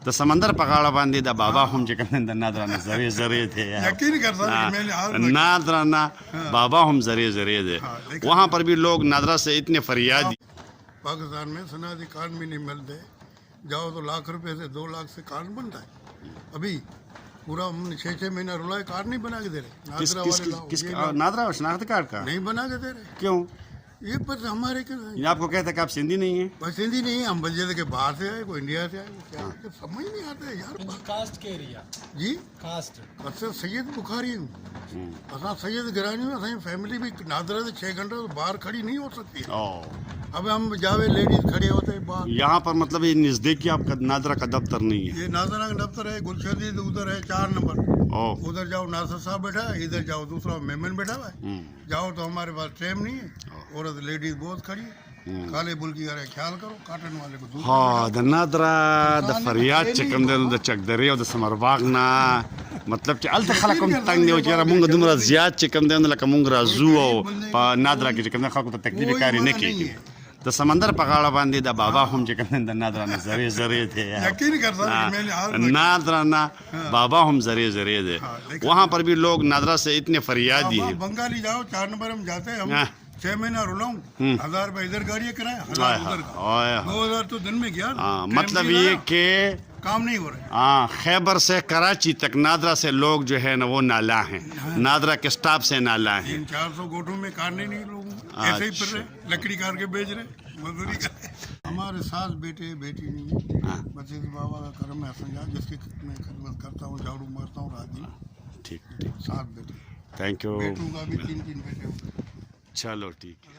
د سمندر په غاړه باندې د بابا هم چې کوم د نادرانه زری زری تھے یقین کر سکتے ہیں میں نے آج نادرانہ بابا هم زری زری دے وہاں پر بھی لوگ نادرا سے اتنے فریاد پاکستان میں صنعتی کارڈ بھی نہیں ملتے، جاؤ تو لاکھ روپے سے 2 لاکھ سے کارڈ بنتا ہے. ابھی پورا 6 مہینہ رولا ہے، کارڈ نہیں بنا کے دے رہے. کس نادرا کس والے لاؤ، کس یہ لاؤ. نادرا شناخت کارڈ کا نہیں بنا کے دے رہے. کیوں؟ یہ بس ہمارے یہ آپ کو کہتے ہیں کہ آپ سندھی نہیں ہیں؟ بس ہندی نہیں ہے، ہم بلجے کے باہر سے آئے، کوئی انڈیا سے آئے، وہ کیا ہے سمجھ نہیں آتا ہے یار. کاسٹ کے ایریا جی کاسٹ اصل سید بخاری ہوں، اصل سید گرانی ہوں. اصل فیملی بھی نادرا سے 6 گھنٹے باہر کھڑی نہیں ہو سکتی. اب ہم جاوے لیڈیز کھڑے ہوتے ہیں باہر. یہاں پر مطلب یہ نزدیکی آپ کا نادرا کا دفتر نہیں ہے؟ یہ ناظرہ کا دفتر ہے، گلشدید ادھر ہے 4 نمبر. ادھر جاؤ ناصر صاحب بیٹھا ہے، ادھر جاؤ دوسرا میمن بیٹھا ہوا ہے. جاؤ تو ہمارے پاس ٹرین نہیں ہے، عورت لیڈیز بہت کھڑی ہے. کالے بل کی خیال کرو، کاٹن والے کو دور ها د نادرا د فریاد چې کوم دی د چکدرې او د سمرباغ نه مطلب چې هلته خلک هم تنګ دی او چې یاره مونږ دومره زیات چې کوم دی نو لکه مونږ راځو او په نادرا کې چې کوم دی خلکو ته تکلیف کاری نه کېږي. د سمندر په غاړه باندې د بابا هم چې کوم دی د نادرا نه زری زری تھے یقین کر سکتے ہیں میں نے آج نادرانہ بابا هم زری زری دے وہاں پر بھی لوگ نادرا سے اتنے فریادی ہیں. بنگالی جاؤ 4 نمبر ہم جاتے ہیں، ہم 6 مہینہ رولا ہوں. 1000 روپے ادھر گاڑی کرایہ، 1000 ادھر کا، 2000 تو دن میں گیا. مطلب یہ کہ کام نہیں ہو رہا. خیبر سے کراچی تک نادرا سے لوگ جو ہے نا وہ نالا ہیں، نادرا کے سٹاپ سے نالا ہیں. 400 گوٹوں میں کارنے نہیں لوگ ایسے ہی پھر رہے، لکڑی کار کے بیچ رہے، مزدوری کر رہے. ہمارے ساس بیٹے بیٹی نہیں ہے، بس بابا کا کرم ہے حسن جان جس کی میں خدمت کرتا ہوں، جھاڑو مارتا ہوں رات دن. ٹھیک ٹھیک 7 بیٹے، تھینک یو. بیٹوں کا بھی 3 بیٹے. چلو ٹھیک ہے.